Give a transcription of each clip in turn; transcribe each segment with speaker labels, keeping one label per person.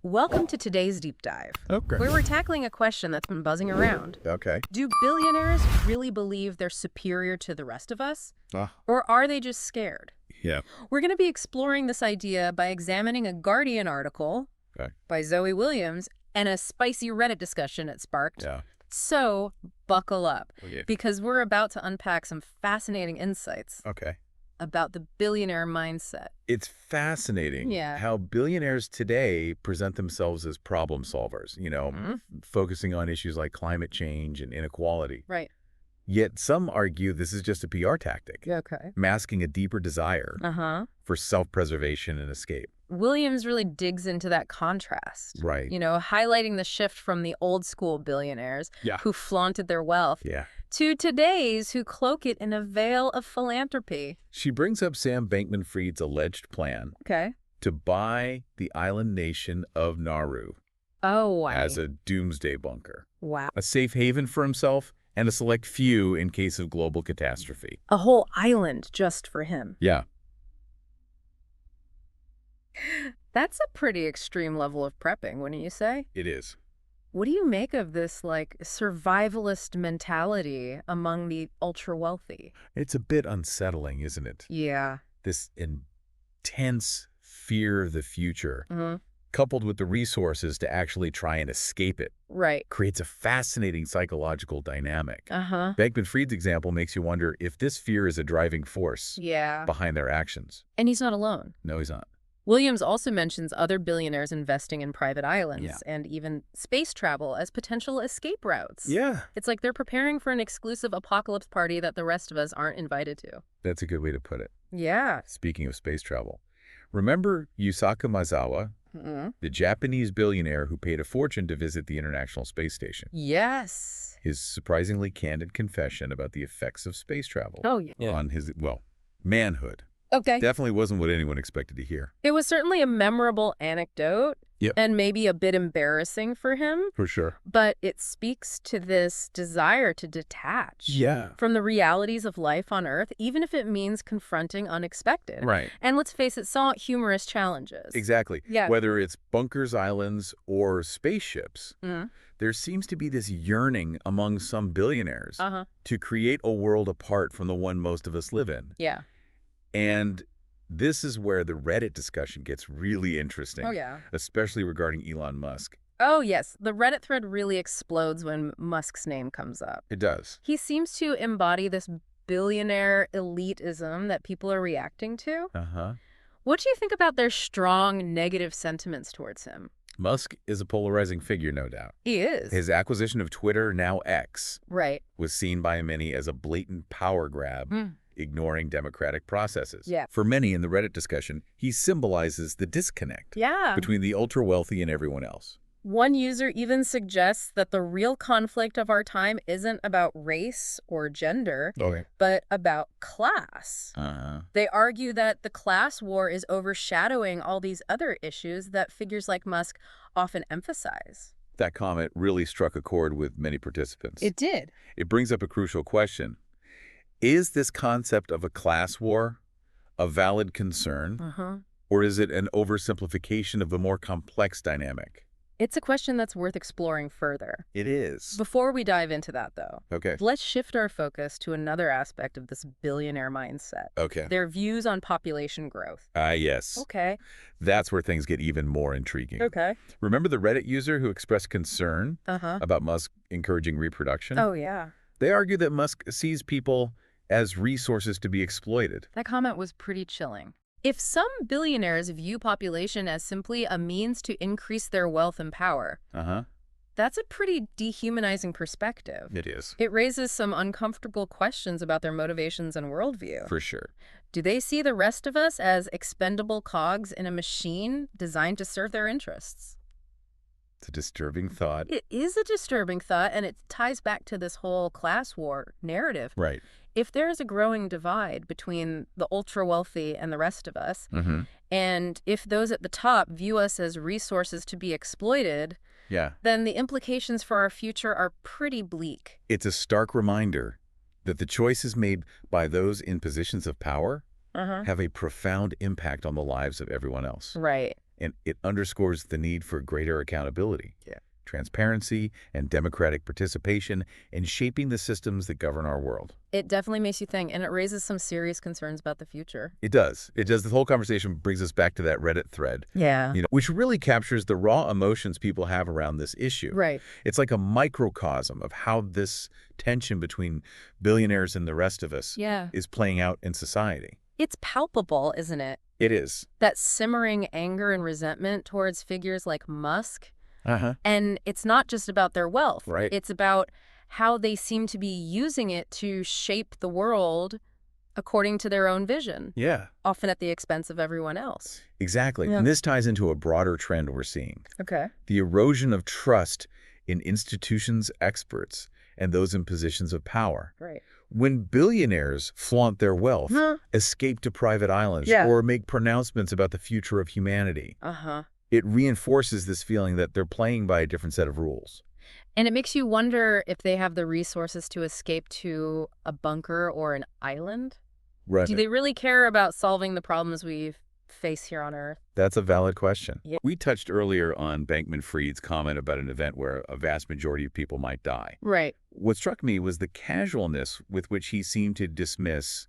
Speaker 1: Welcome to today's deep dive,
Speaker 2: Okay.
Speaker 1: where we're tackling a question that's been buzzing around.
Speaker 2: Okay.
Speaker 1: Do billionaires really believe they're superior to the rest of us?
Speaker 2: Ah.
Speaker 1: Or are they just scared?
Speaker 2: Yeah.
Speaker 1: We're going to be exploring this idea by examining a Guardian article by Zoe Williams and a spicy Reddit discussion it sparked.
Speaker 2: Yeah.
Speaker 1: So buckle up,
Speaker 2: Okay.
Speaker 1: because we're about to unpack some fascinating insights
Speaker 2: Okay.
Speaker 1: about the billionaire mindset.
Speaker 2: It's fascinating how billionaires today present themselves as problem solvers, focusing on issues like climate change and inequality.
Speaker 1: Right.
Speaker 2: Yet some argue this is just a PR tactic,
Speaker 1: Okay.
Speaker 2: masking a deeper desire for self-preservation and escape.
Speaker 1: Williams really digs into that contrast.
Speaker 2: Right.
Speaker 1: Highlighting the shift from the old school billionaires who flaunted their wealth to today's who cloak it in a veil of philanthropy.
Speaker 2: She brings up Sam Bankman-Fried's alleged plan to buy the island nation of Nauru as a doomsday bunker.
Speaker 1: Wow.
Speaker 2: A safe haven for himself and a select few in case of global catastrophe.
Speaker 1: A whole island just for him.
Speaker 2: Yeah.
Speaker 1: That's a pretty extreme level of prepping, wouldn't you say?
Speaker 2: It is.
Speaker 1: What do you make of this, survivalist mentality among the ultra-wealthy?
Speaker 2: It's a bit unsettling, isn't it?
Speaker 1: Yeah.
Speaker 2: This intense fear of the future, coupled with the resources to actually try and escape it, creates a fascinating psychological dynamic. Bankman-Fried's example makes you wonder if this fear is a driving force behind their actions.
Speaker 1: And he's not alone.
Speaker 2: No, he's not.
Speaker 1: Williams also mentions other billionaires investing in private islands and even space travel as potential escape routes.
Speaker 2: Yeah.
Speaker 1: It's like they're preparing for an exclusive apocalypse party that the rest of us aren't invited to.
Speaker 2: That's a good way to put it.
Speaker 1: Yeah.
Speaker 2: Speaking of space travel, remember Yusaku Maezawa, the Japanese billionaire who paid a fortune to visit the International Space Station?
Speaker 1: Yes.
Speaker 2: His surprisingly candid confession about the effects of space travel on his, manhood.
Speaker 1: Okay.
Speaker 2: Definitely wasn't what anyone expected to hear.
Speaker 1: It was certainly a memorable anecdote and maybe a bit embarrassing for him.
Speaker 2: For sure.
Speaker 1: But it speaks to this desire to detach from the realities of life on Earth, even if it means confronting unexpected.
Speaker 2: Right.
Speaker 1: And let's face it, somewhat humorous challenges.
Speaker 2: Exactly.
Speaker 1: Yeah.
Speaker 2: Whether it's bunkers, islands, or spaceships, there seems to be this yearning among some billionaires to create a world apart from the one most of us live in.
Speaker 1: Yeah.
Speaker 2: And this is where the Reddit discussion gets really interesting.
Speaker 1: Oh, yeah.
Speaker 2: Especially regarding Elon Musk.
Speaker 1: Oh, yes. The Reddit thread really explodes when Musk's name comes up.
Speaker 2: It does.
Speaker 1: He seems to embody this billionaire elitism that people are reacting to. What do you think about their strong negative sentiments towards him?
Speaker 2: Musk is a polarizing figure, no doubt.
Speaker 1: He is.
Speaker 2: His acquisition of Twitter, now X, was seen by many as a blatant power grab, ignoring democratic processes.
Speaker 1: Yeah.
Speaker 2: For many in the Reddit discussion, he symbolizes the disconnect between the ultra-wealthy and everyone else.
Speaker 1: One user even suggests that the real conflict of our time isn't about race or gender, but about class. They argue that the class war is overshadowing all these other issues that figures like Musk often emphasize.
Speaker 2: That comment really struck a chord with many participants.
Speaker 1: It did.
Speaker 2: It brings up a crucial question. Is this concept of a class war a valid concern, or is it an oversimplification of a more complex dynamic?
Speaker 1: It's a question that's worth exploring further.
Speaker 2: It is.
Speaker 1: Before we dive into that, though,
Speaker 2: Okay.
Speaker 1: let's shift our focus to another aspect of this billionaire mindset.
Speaker 2: Okay.
Speaker 1: Their views on population growth.
Speaker 2: Yes.
Speaker 1: Okay.
Speaker 2: That's where things get even more intriguing.
Speaker 1: Okay.
Speaker 2: Remember the Reddit user who expressed concern about Musk encouraging reproduction?
Speaker 1: Oh, yeah.
Speaker 2: They argue that Musk sees people as resources to be exploited.
Speaker 1: That comment was pretty chilling. If some billionaires view population as simply a means to increase their wealth and power, that's a pretty dehumanizing perspective.
Speaker 2: It is.
Speaker 1: It raises some uncomfortable questions about their motivations and worldview.
Speaker 2: For sure.
Speaker 1: Do they see the rest of us as expendable cogs in a machine designed to serve their interests?
Speaker 2: It's a disturbing thought.
Speaker 1: It is a disturbing thought, and it ties back to this whole class war narrative.
Speaker 2: Right.
Speaker 1: If there is a growing divide between the ultra-wealthy and the rest of us, and if those at the top view us as resources to be exploited, then the implications for our future are pretty bleak.
Speaker 2: It's a stark reminder that the choices made by those in positions of power have a profound impact on the lives of everyone else.
Speaker 1: Right.
Speaker 2: And it underscores the need for greater accountability, transparency, and democratic participation in shaping the systems that govern our world.
Speaker 1: It definitely makes you think, and it raises some serious concerns about the future.
Speaker 2: It does. It does. The whole conversation brings us back to that Reddit thread, which really captures the raw emotions people have around this issue.
Speaker 1: Right.
Speaker 2: It's like a microcosm of how this tension between billionaires and the rest of us is playing out in society.
Speaker 1: It's palpable, isn't it?
Speaker 2: It is.
Speaker 1: That simmering anger and resentment towards figures like Musk. And it's not just about their wealth.
Speaker 2: Right.
Speaker 1: It's about how they seem to be using it to shape the world according to their own vision.
Speaker 2: Yeah.
Speaker 1: Often at the expense of everyone else.
Speaker 2: Exactly. And this ties into a broader trend we're seeing.
Speaker 1: Okay.
Speaker 2: The erosion of trust in institutions, experts, and those in positions of power.
Speaker 1: Right.
Speaker 2: When billionaires flaunt their wealth, escape to private islands, or make pronouncements about the future of humanity, it reinforces this feeling that they're playing by a different set of rules.
Speaker 1: And it makes you wonder if they have the resources to escape to a bunker or an island.
Speaker 2: Right.
Speaker 1: Do they really care about solving the problems we face here on Earth?
Speaker 2: That's a valid question.
Speaker 1: Yeah.
Speaker 2: We touched earlier on Bankman-Fried's comment about an event where a vast majority of people might die.
Speaker 1: Right.
Speaker 2: What struck me was the casualness with which he seemed to dismiss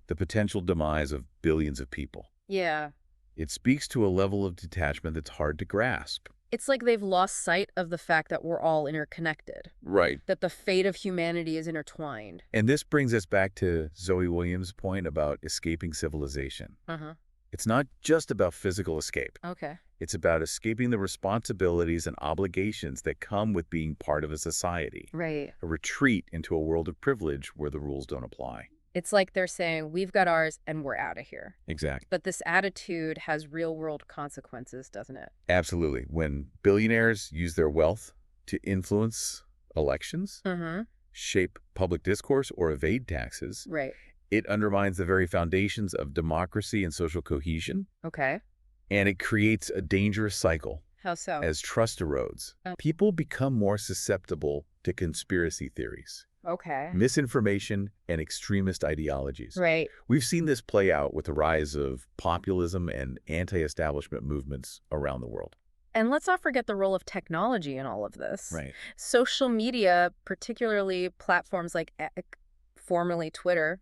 Speaker 2: the potential demise of billions of people.
Speaker 1: Yeah.
Speaker 2: It speaks to a level of detachment that's hard to grasp.
Speaker 1: It's like they've lost sight of the fact that we're all interconnected.
Speaker 2: Right.
Speaker 1: That the fate of humanity is intertwined.
Speaker 2: And this brings us back to Zoe Williams' point about escaping civilization. It's not just about physical escape.
Speaker 1: Okay.
Speaker 2: It's about escaping the responsibilities and obligations that come with being part of a society.
Speaker 1: Right.
Speaker 2: A retreat into a world of privilege where the rules don't apply.
Speaker 1: It's like they're saying, we've got ours and we're out of here.
Speaker 2: Exactly.
Speaker 1: But this attitude has real-world consequences, doesn't it?
Speaker 2: Absolutely. When billionaires use their wealth to influence elections, shape public discourse, or evade taxes, it undermines the very foundations of democracy and social cohesion.
Speaker 1: Okay.
Speaker 2: And it creates a dangerous cycle.
Speaker 1: How so?
Speaker 2: As trust erodes, people become more susceptible to conspiracy theories.
Speaker 1: Okay.
Speaker 2: Misinformation and extremist ideologies.
Speaker 1: Right.
Speaker 2: We've seen this play out with the rise of populism and anti-establishment movements around the world.
Speaker 1: And let's not forget the role of technology in all of this.
Speaker 2: Right.
Speaker 1: Social media, particularly platforms like formerly Twitter,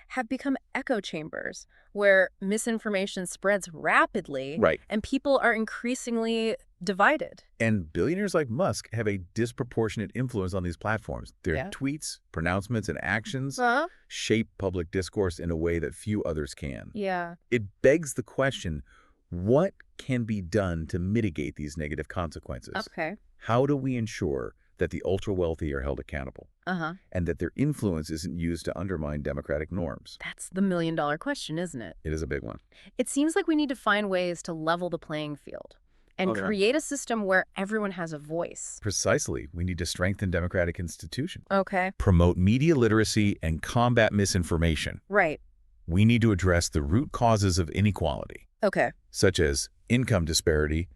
Speaker 1: have become echo chambers where misinformation spreads rapidly and people are increasingly divided.
Speaker 2: And billionaires like Musk have a disproportionate influence on these platforms. Their tweets, pronouncements, and actions shape public discourse in a way that few others can.
Speaker 1: Yeah.
Speaker 2: It begs the question, what can be done to mitigate these negative consequences?
Speaker 1: Okay.
Speaker 2: How do we ensure that the ultra-wealthy are held accountable and that their influence isn't used to undermine democratic norms?
Speaker 1: That's the million-dollar question, isn't it?
Speaker 2: It is a big one.
Speaker 1: It seems like we need to find ways to level the playing field and create a system where everyone has a voice.
Speaker 2: Precisely. We need to strengthen democratic institutions.
Speaker 1: Okay.
Speaker 2: Promote media literacy and combat misinformation.
Speaker 1: Right.
Speaker 2: We need to address the root causes of inequality.
Speaker 1: Okay.
Speaker 2: Such as income disparity,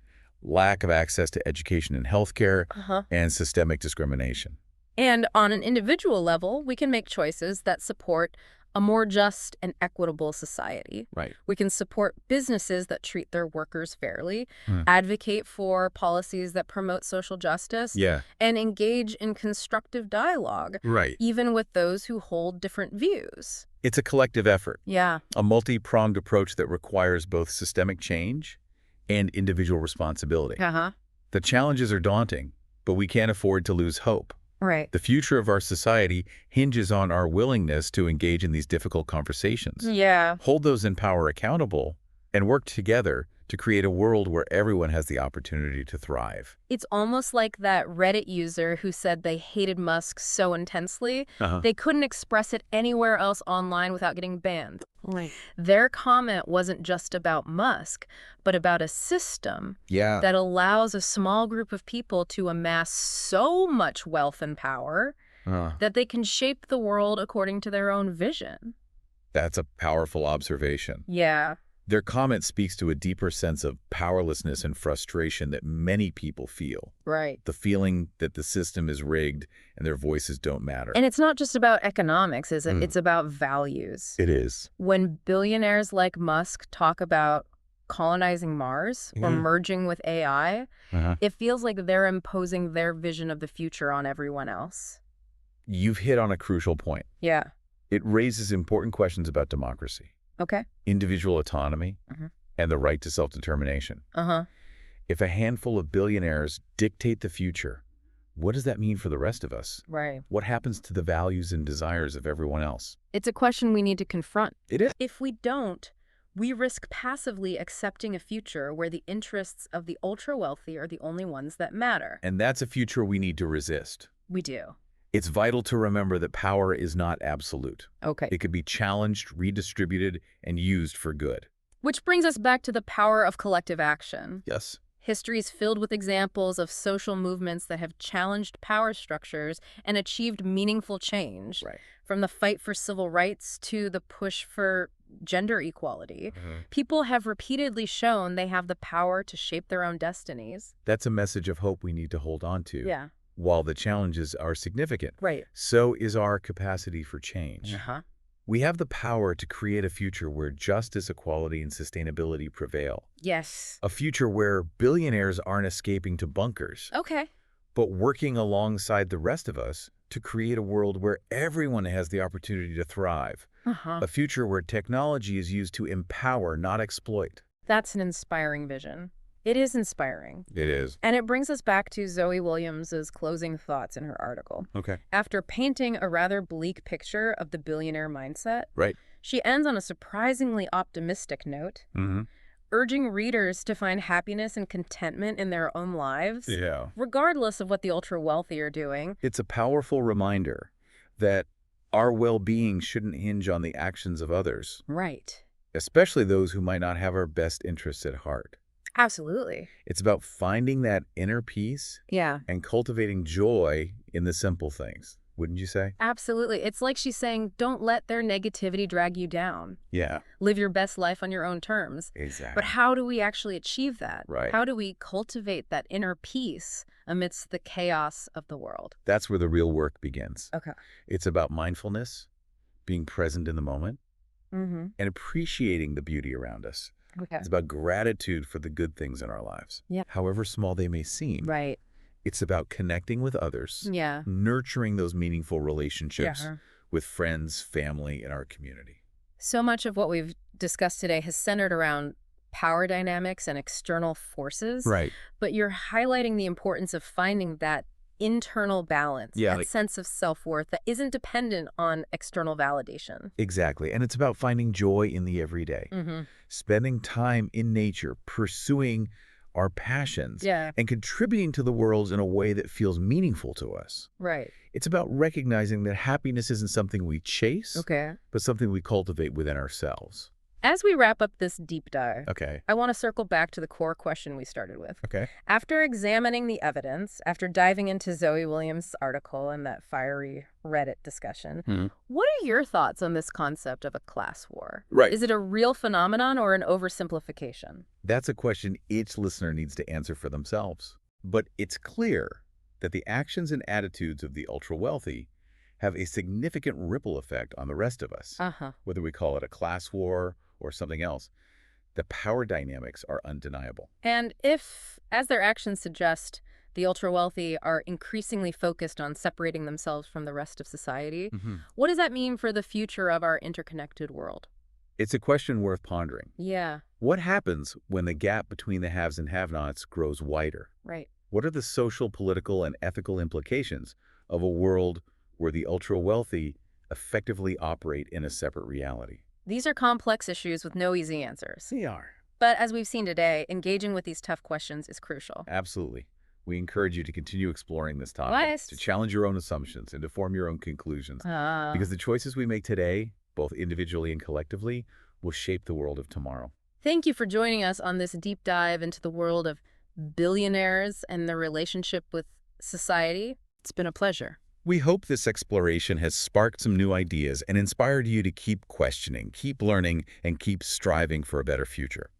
Speaker 2: lack of access to education and healthcare, and systemic discrimination.
Speaker 1: And on an individual level, we can make choices that support a more just and equitable society.
Speaker 2: Right.
Speaker 1: We can support businesses that treat their workers fairly, advocate for policies that promote social justice, and engage in constructive dialogue, even with those who hold different views.
Speaker 2: It's a collective effort.
Speaker 1: Yeah.
Speaker 2: A multi-pronged approach that requires both systemic change and individual responsibility. The challenges are daunting, but we can't afford to lose hope.
Speaker 1: Right.
Speaker 2: The future of our society hinges on our willingness to engage in these difficult conversations.
Speaker 1: Yeah.
Speaker 2: Hold those in power accountable and work together to create a world where everyone has the opportunity to thrive.
Speaker 1: It's almost like that Reddit user who said they hated Musk so intensely, they couldn't express it anywhere else online without getting banned. Right. Their comment wasn't just about Musk, but about a system that allows a small group of people to amass so much wealth and power that they can shape the world according to their own vision.
Speaker 2: That's a powerful observation.
Speaker 1: Yeah.
Speaker 2: Their comment speaks to a deeper sense of powerlessness and frustration that many people feel.
Speaker 1: Right.
Speaker 2: The feeling that the system is rigged and their voices don't matter.
Speaker 1: And it's not just about economics, is it? It's about values.
Speaker 2: It is.
Speaker 1: When billionaires like Musk talk about colonizing Mars or merging with AI, it feels like they're imposing their vision of the future on everyone else.
Speaker 2: You've hit on a crucial point.
Speaker 1: Yeah.
Speaker 2: It raises important questions about democracy, individual autonomy, and the right to self-determination. If a handful of billionaires dictate the future, what does that mean for the rest of us?
Speaker 1: Right.
Speaker 2: What happens to the values and desires of everyone else?
Speaker 1: It's a question we need to confront.
Speaker 2: It is.
Speaker 1: If we don't, we risk passively accepting a future where the interests of the ultra-wealthy are the only ones that matter.
Speaker 2: And that's a future we need to resist.
Speaker 1: We do.
Speaker 2: It's vital to remember that power is not absolute. It could be challenged, redistributed, and used for good.
Speaker 1: Which brings us back to the power of collective action.
Speaker 2: Yes.
Speaker 1: History is filled with examples of social movements that have challenged power structures and achieved meaningful change.
Speaker 2: Right.
Speaker 1: From the fight for civil rights to the push for gender equality, people have repeatedly shown they have the power to shape their own destinies.
Speaker 2: That's a message of hope we need to hold on to.
Speaker 1: Yeah.
Speaker 2: While the challenges are significant,
Speaker 1: Right.
Speaker 2: so is our capacity for change. We have the power to create a future where justice, equality, and sustainability prevail.
Speaker 1: Yes.
Speaker 2: A future where billionaires aren't escaping to bunkers, but working alongside the rest of us to create a world where everyone has the opportunity to thrive. A future where technology is used to empower, not exploit.
Speaker 1: That's an inspiring vision. It is inspiring.
Speaker 2: It is.
Speaker 1: And it brings us back to Zoe Williams's closing thoughts in her article. After painting a rather bleak picture of the billionaire mindset, she ends on a surprisingly optimistic note, urging readers to find happiness and contentment in their own lives, regardless of what the ultra-wealthy are doing.
Speaker 2: It's a powerful reminder that our well-being shouldn't hinge on the actions of others.
Speaker 1: Right.
Speaker 2: Especially those who might not have our best interests at heart.
Speaker 1: Absolutely.
Speaker 2: It's about finding that inner peace and cultivating joy in the simple things, wouldn't you say?
Speaker 1: Absolutely. It's like she's saying, don't let their negativity drag you down. Live your best life on your own terms.
Speaker 2: Exactly.
Speaker 1: But how do we actually achieve that?
Speaker 2: Right.
Speaker 1: How do we cultivate that inner peace amidst the chaos of the world?
Speaker 2: That's where the real work begins.
Speaker 1: Okay.
Speaker 2: It's about mindfulness, being present in the moment, and appreciating the beauty around us. It's about gratitude for the good things in our lives, however small they may seem.
Speaker 1: Right.
Speaker 2: It's about connecting with others, nurturing those meaningful relationships with friends, family, and our community.
Speaker 1: So much of what we've discussed today has centered around power dynamics and external forces.
Speaker 2: Right.
Speaker 1: But you're highlighting the importance of finding that internal balance, that sense of self-worth that isn't dependent on external validation.
Speaker 2: Exactly. And it's about finding joy in the everyday, spending time in nature, pursuing our passions, and contributing to the world in a way that feels meaningful to us.
Speaker 1: Right.
Speaker 2: It's about recognizing that happiness isn't something we chase, but something we cultivate within ourselves.
Speaker 1: As we wrap up this deep dive, I want to circle back to the core question we started with. After examining the evidence, after diving into Zoe Williams' article and that fiery Reddit discussion, what are your thoughts on this concept of a class war? Is it a real phenomenon or an oversimplification?
Speaker 2: That's a question each listener needs to answer for themselves. But it's clear that the actions and attitudes of the ultra-wealthy have a significant ripple effect on the rest of us. Whether we call it a class war or something else, the power dynamics are undeniable.
Speaker 1: And if, as their actions suggest, the ultra-wealthy are increasingly focused on separating themselves from the rest of society, what does that mean for the future of our interconnected world?
Speaker 2: It's a question worth pondering.
Speaker 1: Yeah.
Speaker 2: What happens when the gap between the haves and have-nots grows wider?
Speaker 1: Right.
Speaker 2: What are the social, political, and ethical implications of a world where the ultra-wealthy effectively operate in a separate reality?
Speaker 1: These are complex issues with no easy answers.
Speaker 2: They are.
Speaker 1: But as we've seen today, engaging with these tough questions is crucial.
Speaker 2: Absolutely. We encourage you to continue exploring this topic, to challenge your own assumptions and to form your own conclusions. Because the choices we make today, both individually and collectively, will shape the world of tomorrow.
Speaker 1: Thank you for joining us on this deep dive into the world of billionaires and their relationship with society. It's been a pleasure.
Speaker 2: We hope this exploration has sparked some new ideas and inspired you to keep questioning, keep learning, and keep striving for a better future.